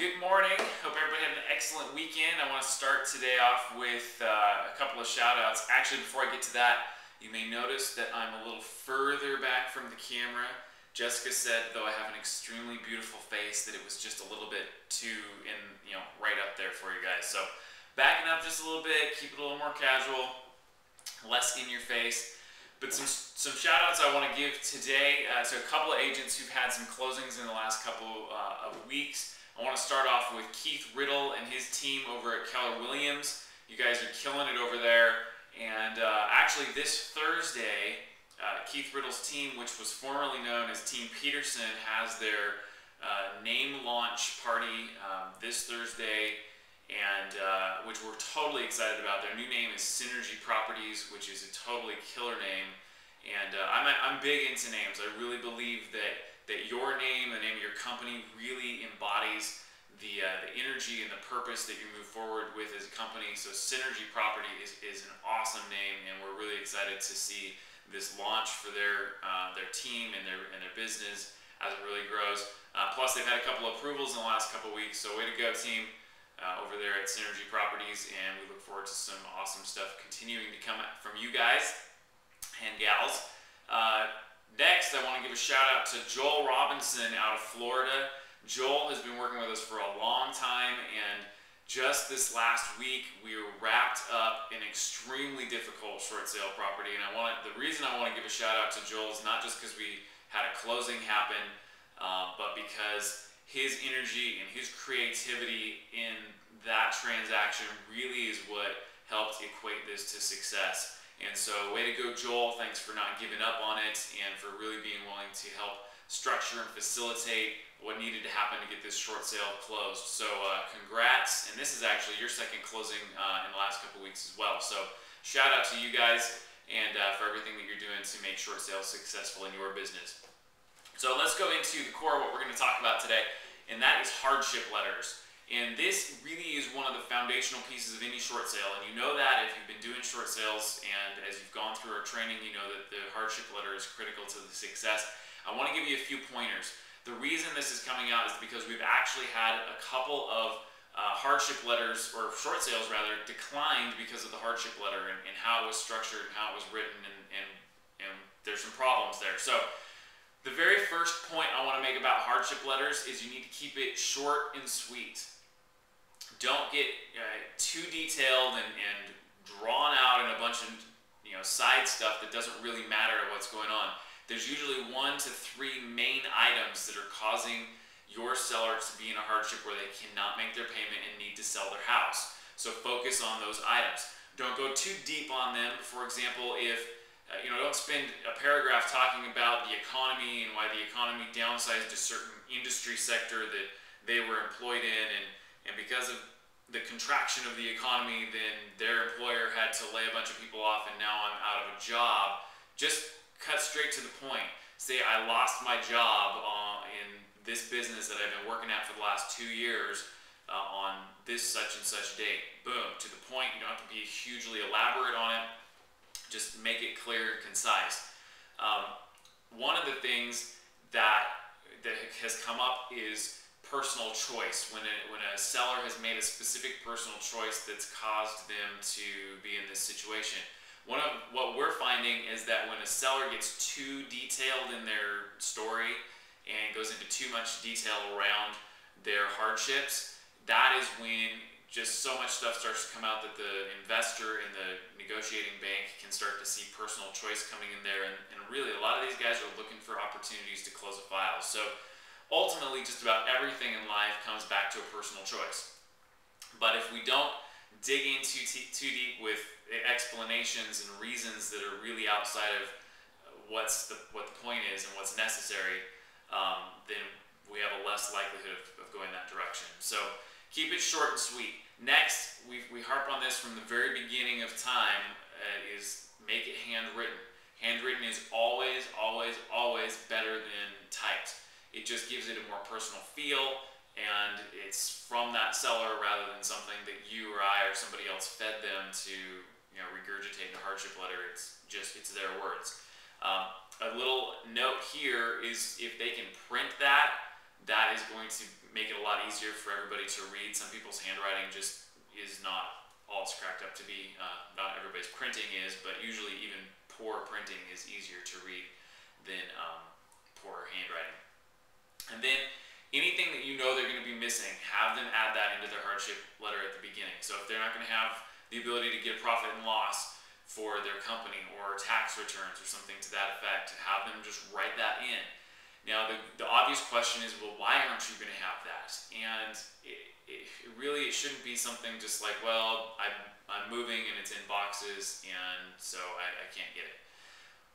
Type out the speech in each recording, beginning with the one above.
Good morning. Hope everybody had an excellent weekend. I want to start today off with a couple of shout outs. Actually, before I get to that, you may notice that I'm a little further back from the camera. Jessica said, though I have an extremely beautiful face, that it was just a little bit too right up there for you guys. So backing up just a little bit, keep it a little more casual, less in your face. But some shout outs I want to give today to a couple of agents who've had some closings in the last couple of weeks. I want to start off with Keith Riddle and his team over at Keller. You guys are killing it over there. And actually this Thursday, Keith Riddle's team, which was formerly known as Team Peterson, has their name launch party this Thursday, and which we're totally excited about. Their new name is Synergy Properties, which is a totally killer name. And I'm big into names. I really believe that your name, the name of your company, really embodies the energy and the purpose that you move forward with as a company. So Synergy Property is an awesome name, and we're really excited to see this launch for their team and their business as it really grows. Plus, they've had a couple of approvals in the last couple of weeks, so way to go, team, over there at Synergy Properties, and we look forward to some awesome stuff continuing to come from you guys and gals. Next, I want to give a shout out to Joel Robinson out of Florida. Joel has been working with us for a long time, and just this last week we wrapped up an extremely difficult short sale property. And the reason I want to give a shout out to Joel is not just because we had a closing happen, but because his energy and his creativity in that transaction really is what helped equate this to success. And so, way to go, Joel. Thanks for not giving up on it and for really being willing to help structure and facilitate what needed to happen to get this short sale closed. So, congrats. And this is actually your second closing in the last couple weeks as well. So, shout out to you guys and for everything that you're doing to make short sales successful in your business. So, let's go into the core of what we're going to talk about today, and that is hardship letters. And this really is one of the foundational pieces of any short sale. And you know that if you've been doing short sales and as you've gone through our training, you know that the hardship letter is critical to the success. I want to give you a few pointers. The reason this is coming out is because we've actually had a couple of hardship letters, or short sales rather, declined because of the hardship letter and how it was structured and how it was written, and there's some problems there. So the very first point I want to make about hardship letters is you need to keep it short and sweet. Don't get too detailed and drawn out in a bunch of side stuff that doesn't really matter to what's going on. There's usually 1 to 3 main items that are causing your seller to be in a hardship where they cannot make their payment and need to sell their house. So focus on those items. Don't go too deep on them. For example, if don't spend a paragraph talking about the economy and why the economy downsized a certain industry sector that they were employed in, and because of the contraction of the economy, then their employer had to lay a bunch of people off and now I'm out of a job. Just cut straight to the point. Say, I lost my job in this business that I've been working at for the last 2 years on this such and such date. Boom, to the point. You don't have to be hugely elaborate on it. Just make it clear and concise. One of the things that has come up is personal choice. When a seller has made a specific personal choice that's caused them to be in this situation. What we're finding is that when a seller gets too detailed in their story and goes into too much detail around their hardships, that is when just so much stuff starts to come out that the investor and the negotiating bank can start to see personal choice coming in there, and really a lot of these guys are looking for opportunities to close a file. So ultimately, just about everything in life comes back to a personal choice. But if we don't dig in too deep with explanations and reasons that are really outside of what the point is and what's necessary, then we have a less likelihood of going that direction. So keep it short and sweet. Next, we harp on this from the very beginning of time, is make it handwritten. Handwritten is always, always, always better than typed. It just gives it a more personal feel, and it's from that seller rather than something that you or I or somebody else fed them to regurgitate in a hardship letter. It's their words. A little note here is if they can print that, that is going to make it a lot easier for everybody to read. Some people's handwriting just is not all it's cracked up to be. Not everybody's printing is, but usually even poor printing is easier to read than poor handwriting. And then anything that you know they're going to be missing, have them add that into their hardship letter at the beginning. So if they're not going to have the ability to get profit and loss for their company or tax returns or something to that effect, have them just write that in. Now the obvious question is, well, why aren't you going to have that? And it shouldn't be something just like, well, I'm moving and it's in boxes and so I can't get it.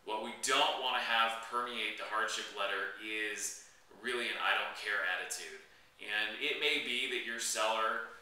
What we don't want to have permeate the hardship letter is really an I don't care attitude. And it may be that your seller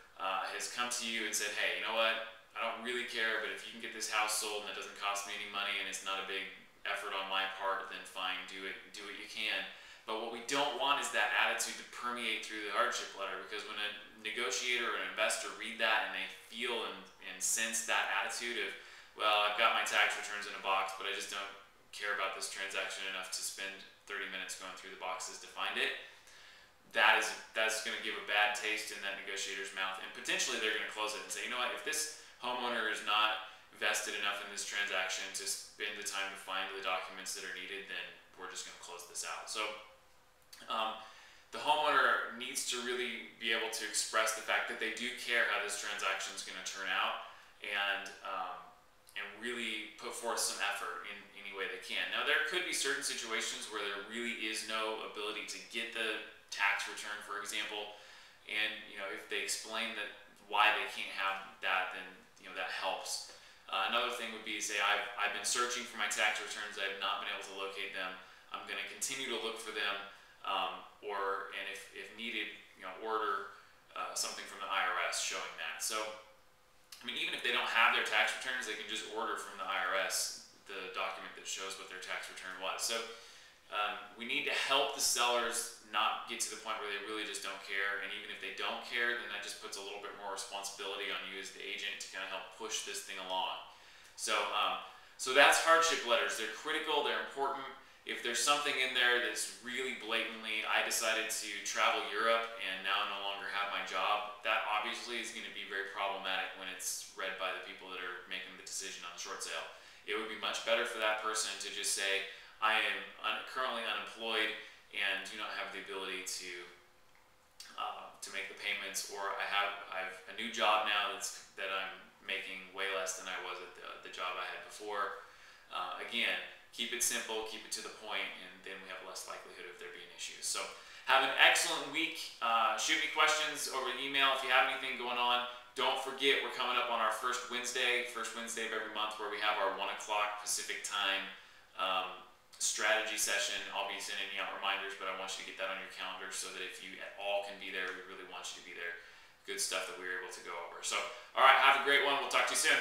has come to you and said, hey, you know what, I don't really care, but if you can get this house sold and it doesn't cost me any money and it's not a big effort on my part, then fine, do what you can. But what we don't want is that attitude to permeate through the hardship letter, because when a negotiator or an investor read that and they feel and sense that attitude of, well, I've got my tax returns in a box, but I just don't care about this transaction enough to spend 30 minutes going through the boxes to find it, that's going to give a bad taste in that negotiator's mouth, and potentially they're going to close it and say, you know what, if this homeowner is not vested enough in this transaction to spend the time to find the documents that are needed, then we're just going to close this out. So the homeowner needs to really be able to express the fact that they do care how this transaction is going to turn out, and really put forth some effort in any way they can. Now there could be certain situations where there really is no ability to get the tax return, for example, and if they explain that why they can't have that, then that helps. Another thing would be, say, I've been searching for my tax returns, I have not been able to locate them. I'm going to continue to look for them, and if needed, order something from the IRS showing that. So, I mean, even if they don't have their tax returns, they can just order from the IRS the document that shows what their tax return was. So, we need to help the sellers not get to the point where they really just don't care, and even if they don't care, then that just puts a little bit more responsibility on you as the agent to kind of help push this thing along. So, so that's hardship letters. They're critical, they're important. If there's something in there that's really blatantly, I decided to travel Europe and now no longer have my job, that obviously is going to be very problematic when it's read by the people that are making the decision on the short sale. It would be much better for that person to just say, I am currently unemployed and do not have the ability to make the payments, or I've a new job now that I'm making way less than I was at the job I had before. Again, keep it simple, keep it to the point, and then we have less likelihood of there being issues. So have an excellent week. Shoot me questions over email if you have anything going on. Don't forget, we're coming up on our first Wednesday of every month, where we have our 1 o'clock Pacific time strategy session. I'll be sending you out reminders, but I want you to get that on your calendar so that if you at all can be there, we really want you to be there. Good stuff that we were able to go over. So, all right, have a great one. We'll talk to you soon.